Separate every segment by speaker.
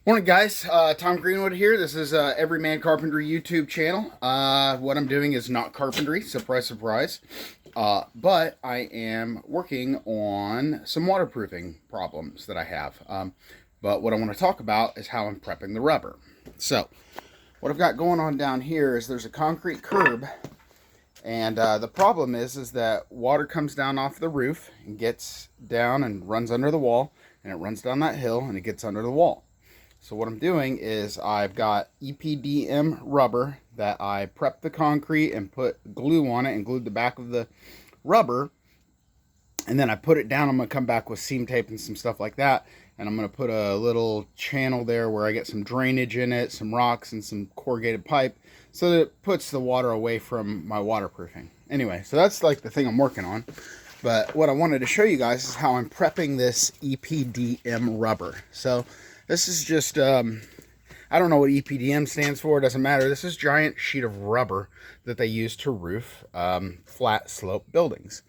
Speaker 1: Morning, guys. Tom Greenwood here. This is Everyman Carpentry YouTube channel. What I'm doing is not carpentry, surprise, surprise. But I am working on some waterproofing problems that I have. But what I want to talk about is how I'm prepping the rubber. So, what I've got going on down here is there's a concrete curb, and the problem is that water comes down off the roof and gets down and runs under the wall, and it runs down that hill and it gets under the wall. So what I'm doing is I've got EPDM rubber that I prepped the concrete and put glue on it and glued the back of the rubber. And then I put it down. I'm going to come back with seam tape and some stuff like that. And I'm going to put a little channel there where I get some drainage in it, some rocks and some corrugated pipe, so that it puts the water away from my waterproofing. Anyway, so that's like the thing I'm working on. But what I wanted to show you guys is how I'm prepping this EPDM rubber. So this is just, I don't know what EPDM stands for. It doesn't matter. This is a giant sheet of rubber that they use to roof flat slope buildings.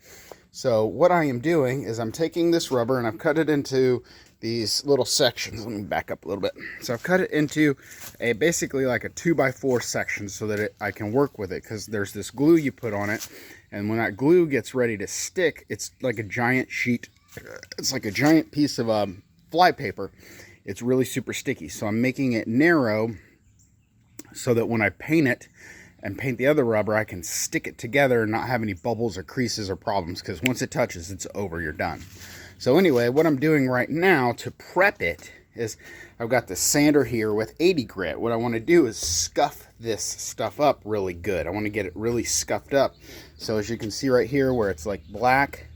Speaker 1: So what I am doing is I'm taking this rubber and I've cut it into these little sections. Let me back up a little bit. So I've cut it into a basically like a 2x4 section so that I can work with it, because there's this glue you put on it, and when that glue gets ready to stick, it's like a giant sheet. It's like a giant piece of fly paper. It's really super sticky. So I'm making it narrow so that when I paint it and paint the other rubber, I can stick it together and not have any bubbles or creases or problems, because once it touches, it's over, you're done. So anyway, what I'm doing right now to prep it is I've got the sander here with 80 grit. What I want to do is scuff this stuff up really good. I want to get it really scuffed up. So as you can see right here where it's like black,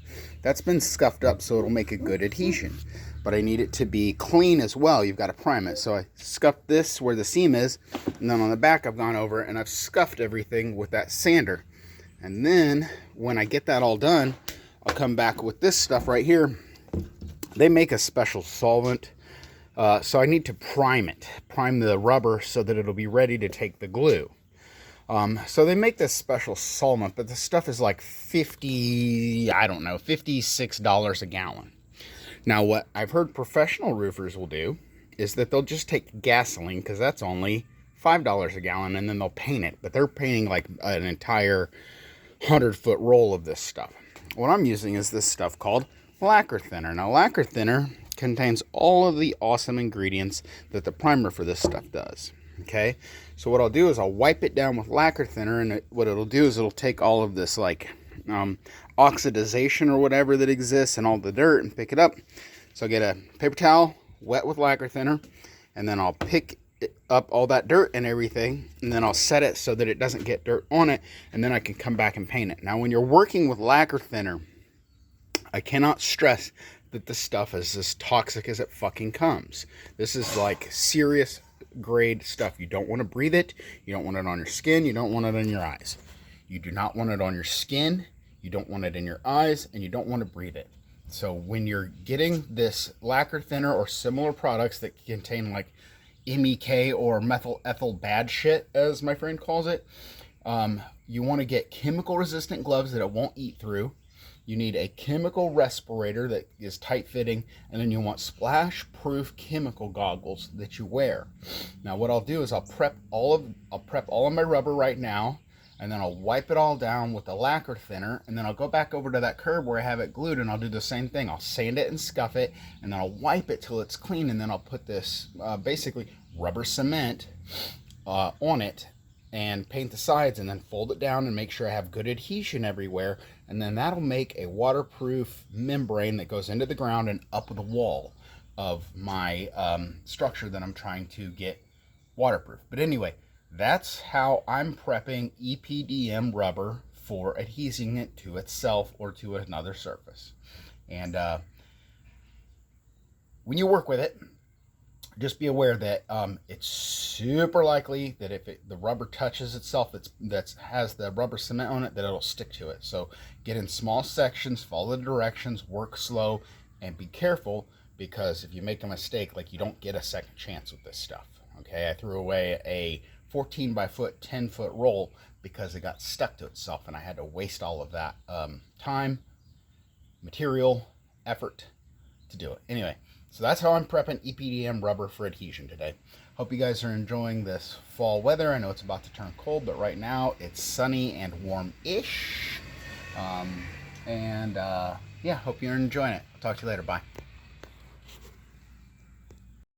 Speaker 1: that's been scuffed up so it'll make a good adhesion. But I need it to be clean as well. You've got to prime it. So I scuffed this where the seam is, and then on the back I've gone over and I've scuffed everything with that sander. And then when I get that all done, I'll come back with this stuff right here. They make a special solvent, so I need to prime it, prime the rubber so that it'll be ready to take the glue. So they make this special solvent, but the stuff is like $56 a gallon. Now, what I've heard professional roofers will do is that they'll just take gasoline, because that's only $5 a gallon, and then they'll paint it. But they're painting like an entire 100-foot roll of this stuff. What I'm using is this stuff called lacquer thinner. Now, lacquer thinner contains all of the awesome ingredients that the primer for this stuff does. Okay, so what I'll do is I'll wipe it down with lacquer thinner, and what it'll do is it'll take all of this like oxidization or whatever that exists and all the dirt and pick it up. So I'll get a paper towel wet with lacquer thinner, and then I'll pick up all that dirt and everything, and then I'll set it so that it doesn't get dirt on it, and then I can come back and paint it. Now, when you're working with lacquer thinner, I cannot stress that this stuff is as toxic as it fucking comes. This is like serious grade stuff. You don't want to breathe it. You don't want it on your skin. You don't want it on your eyes. You do not want it on your skin. You don't want it in your eyes, and you don't want to breathe it. So when you're getting this lacquer thinner or similar products that contain like MEK or methyl ethyl bad shit, as my friend calls it, you want to get chemical resistant gloves that it won't eat through. You need a chemical respirator that is tight fitting, and then you want splash proof chemical goggles that you wear. Now what I'll do is I'll prep all of my rubber right now, and then I'll wipe it all down with the lacquer thinner, and then I'll go back over to that curb where I have it glued, and I'll do the same thing. I'll sand it and scuff it, and then I'll wipe it till it's clean, and then I'll put this basically rubber cement on it and paint the sides, and then fold it down and make sure I have good adhesion everywhere, and then that'll make a waterproof membrane that goes into the ground and up the wall of my structure that I'm trying to get waterproof. But anyway, that's how I'm prepping EPDM rubber for adhesing it to itself or to another surface. And when you work with it, just be aware that it's super likely that if the rubber touches itself, that has the rubber cement on it, that it'll stick to it. So get in small sections, follow the directions, work slow, and be careful, because if you make a mistake, like, you don't get a second chance with this stuff. Okay, I threw away a 14 by 10 foot roll because it got stuck to itself, and I had to waste all of that time, material, effort to do it. Anyway, So that's how I'm prepping EPDM rubber for adhesion today. Hope you guys are enjoying this fall weather. I know it's about to turn cold, but right now it's sunny and warm-ish. Yeah, hope you're enjoying it. I'll talk to you later. Bye.